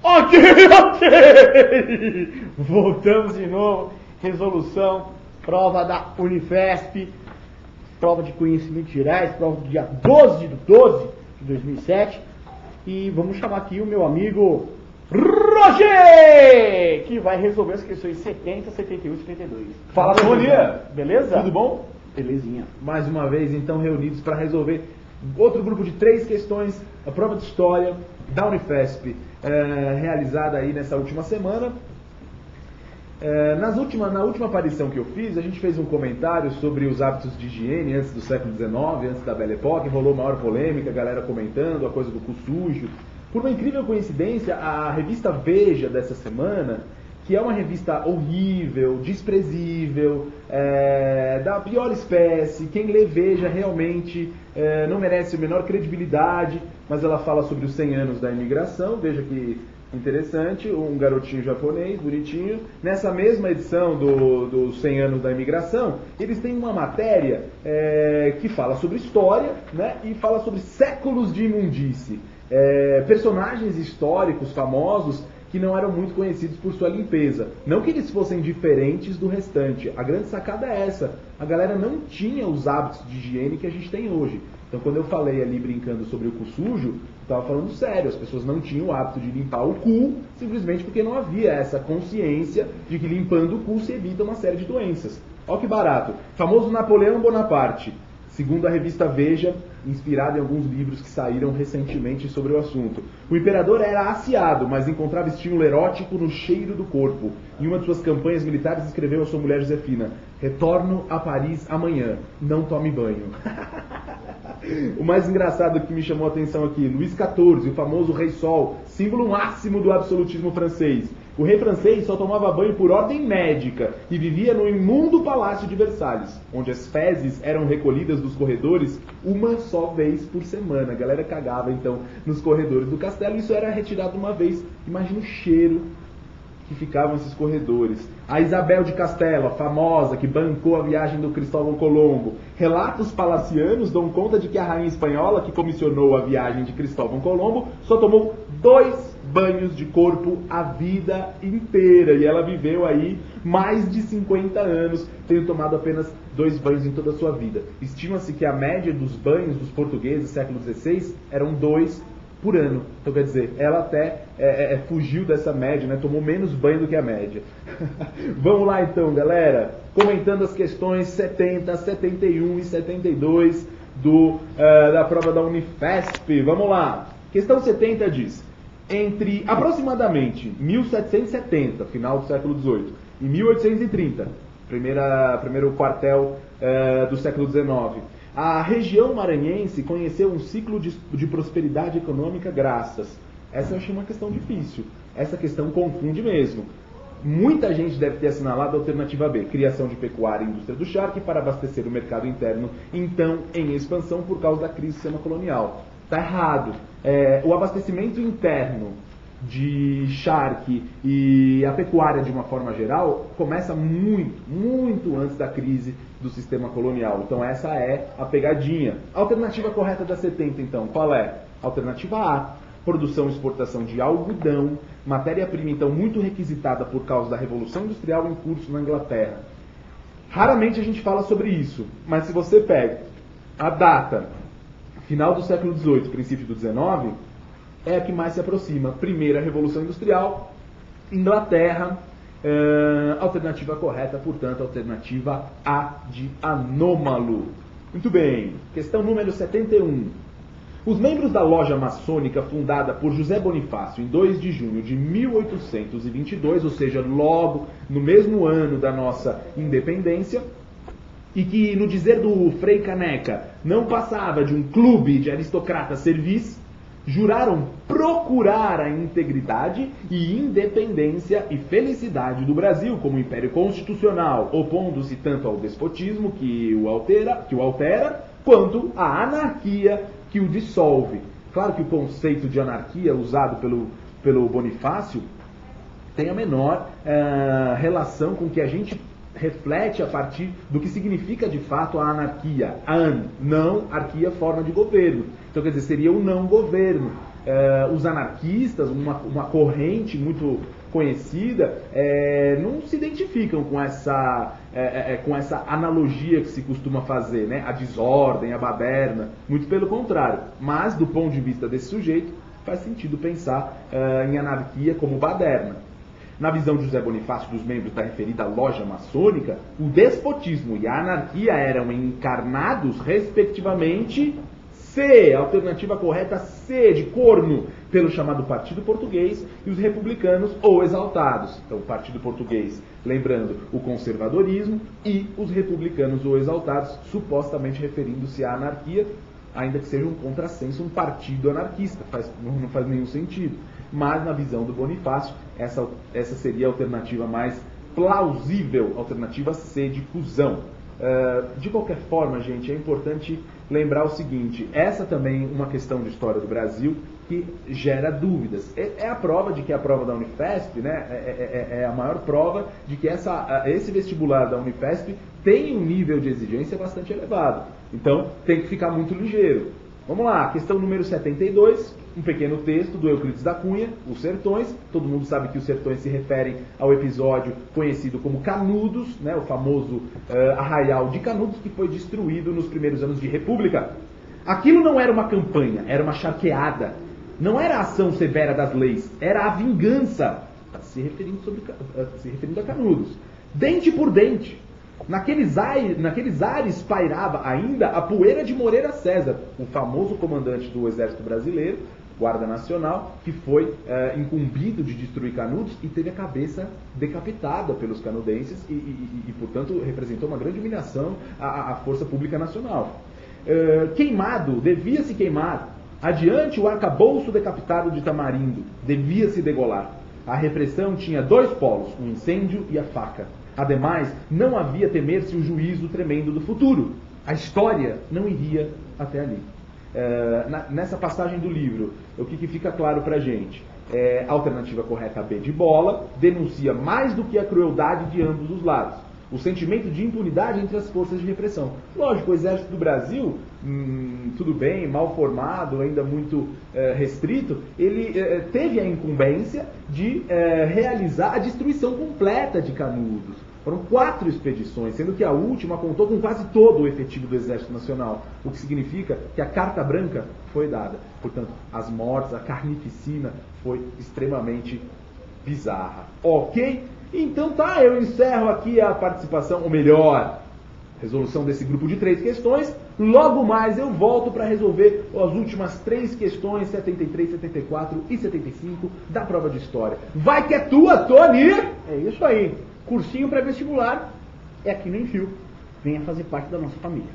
Ok! Voltamos de novo. Resolução, prova da Unifesp, prova de conhecimentos gerais, prova do dia 12 de 12 de 2007. E vamos chamar aqui o meu amigo Roger, que vai resolver as questões 70, 71 e 72. Fala, Rolia! Beleza? Tudo bom? Belezinha. Mais uma vez, então, reunidos para resolver outro grupo de 3 questões, a prova de história da Unifesp, realizada aí nessa última semana. Na última aparição que eu fiz, a gente fez um comentário sobre os hábitos de higiene antes do século XIX, antes da Belle Époque, rolou maior polêmica, a galera comentando a coisa do cu sujo. Por uma incrível coincidência, a revista Veja dessa semana, que é uma revista horrível, desprezível, da pior espécie, quem lê Veja realmente não merece a menor credibilidade, mas ela fala sobre os 100 anos da imigração, veja que interessante, um garotinho japonês, bonitinho. Nessa mesma edição dos 100 anos da imigração, eles têm uma matéria que fala sobre história, né, e fala sobre séculos de imundície. Personagens históricos famosos que não eram muito conhecidos por sua limpeza. Não que eles fossem diferentes do restante. A grande sacada é essa. A galera não tinha os hábitos de higiene que a gente tem hoje. Então, quando eu falei ali brincando sobre o cu sujo, eu estava falando sério. As pessoas não tinham o hábito de limpar o cu, simplesmente porque não havia essa consciência de que limpando o cu se evita uma série de doenças. Olha que barato. Famoso Napoleão Bonaparte, segundo a revista Veja, inspirado em alguns livros que saíram recentemente sobre o assunto. O imperador era asseado, mas encontrava estímulo erótico no cheiro do corpo. Em uma de suas campanhas militares escreveu a sua mulher Josefina: "Retorno a Paris amanhã, não tome banho." O mais engraçado que me chamou a atenção aqui, Luís XIV, o famoso Rei Sol, símbolo máximo do absolutismo francês. O rei francês só tomava banho por ordem médica e vivia no imundo palácio de Versalhes, onde as fezes eram recolhidas dos corredores uma só vez por semana. A galera cagava, então, nos corredores do castelo, e isso era retirado uma vez. Imagina o cheiro que ficavam esses corredores. A Isabel de Castela, famosa, que bancou a viagem do Cristóvão Colombo. Relatos palacianos dão conta de que a rainha espanhola, que comissionou a viagem de Cristóvão Colombo, só tomou 2 banhos de corpo a vida inteira. E ela viveu aí mais de 50 anos, tendo tomado apenas 2 banhos em toda a sua vida. Estima-se que a média dos banhos dos portugueses do século XVI eram 2 por ano. Então, quer dizer, ela até fugiu dessa média, né? Tomou menos banho do que a média. Vamos lá então, galera, comentando as questões 70, 71 e 72 da prova da Unifesp. Vamos lá. Questão 70 diz: entre aproximadamente 1770, final do século XVIII, e 1830, primeiro quartel do século XIX, a região maranhense conheceu um ciclo de prosperidade econômica graças. Essa eu achei uma questão difícil. Essa questão confunde mesmo. Muita gente deve ter assinalado a alternativa B, criação de pecuária e indústria do charque para abastecer o mercado interno, então em expansão por causa da crise do sistema colonial. Está errado. O abastecimento interno de charque e a pecuária de uma forma geral começa muito antes da crise do sistema colonial. Então essa é a pegadinha. A alternativa correta da 70, então, qual é? Alternativa A: produção e exportação de algodão, matéria-prima então muito requisitada por causa da Revolução Industrial em curso na Inglaterra. Raramente a gente fala sobre isso, mas se você pega a data final do século XVIII, princípio do XIX, é a que mais se aproxima. Primeira Revolução Industrial, Inglaterra. Alternativa correta, portanto, alternativa A de anômalo. Muito bem, questão número 71. Os membros da loja maçônica fundada por José Bonifácio em 2 de junho de 1822, ou seja, logo no mesmo ano da nossa independência, e que, no dizer do Frei Caneca, não passava de um clube de aristocratas servis, juraram procurar a integridade e independência e felicidade do Brasil como império constitucional, opondo-se tanto ao despotismo que o altera, quanto à anarquia que o dissolve. Claro que o conceito de anarquia usado pelo Bonifácio tem a menor relação com o que a gente reflete a partir do que significa de fato a anarquia. Não, arquia, forma de governo. Então, quer dizer, seria o não governo. os anarquistas, uma corrente muito conhecida, não se identificam com essa analogia que se costuma fazer, né? A desordem, a baderna, muito pelo contrário. Mas, do ponto de vista desse sujeito, faz sentido pensar em anarquia como baderna. Na visão de José Bonifácio, dos membros da referida loja maçônica, o despotismo e a anarquia eram encarnados, respectivamente, C, alternativa correta C, de corno, pelo chamado Partido Português, e os republicanos ou exaltados. Então, o Partido Português, lembrando, o conservadorismo, e os republicanos ou exaltados, supostamente referindo-se à anarquia, ainda que seja um contrassenso, um partido anarquista, não faz nenhum sentido. Mas, na visão do Bonifácio, essa seria a alternativa mais plausível, alternativa C, de fusão. De qualquer forma, gente, é importante lembrar o seguinte: essa também é uma questão de história do Brasil que gera dúvidas. É a prova de que a prova da Unifesp, né, é a maior prova de que esse vestibular da Unifesp tem um nível de exigência bastante elevado. Então, tem que ficar muito ligeiro. Vamos lá, questão número 72, um pequeno texto do Euclides da Cunha, Os Sertões. Todo mundo sabe que os sertões se referem ao episódio conhecido como Canudos, né, o famoso arraial de Canudos, que foi destruído nos primeiros anos de República. Aquilo não era uma campanha, era uma charqueada. Não era a ação severa das leis, era a vingança, se referindo a Canudos. Dente por dente. Naqueles ares pairava ainda a poeira de Moreira César, o famoso comandante do Exército Brasileiro, Guarda Nacional, que foi incumbido de destruir Canudos e teve a cabeça decapitada pelos canudenses e portanto, representou uma grande humilhação à força pública nacional. Queimado, devia-se queimar. Adiante o arcabouço decapitado de Tamarindo, devia-se degolar. A repressão tinha dois polos, o incêndio e a faca. Ademais, não havia temer-se o juízo tremendo do futuro. A história não iria até ali. Nessa passagem do livro, o que fica claro pra gente? A alternativa correta B de bola denuncia mais do que a crueldade de ambos os lados. O sentimento de impunidade entre as forças de repressão. Lógico, o exército do Brasil, tudo bem, mal formado, ainda muito restrito, ele teve a incumbência de realizar a destruição completa de Canudos. Foram 4 expedições, sendo que a última contou com quase todo o efetivo do Exército Nacional, o que significa que a carta branca foi dada. Portanto, as mortes, a carnificina foi extremamente bizarra. Ok? Então tá, eu encerro aqui a participação, ou melhor, resolução desse grupo de 3 questões. Logo mais eu volto para resolver as últimas 3 questões, 73, 74 e 75 da prova de história. Vai que é tua, Tony! É isso aí. Cursinho pré-vestibular é aqui no Enfio. Venha fazer parte da nossa família.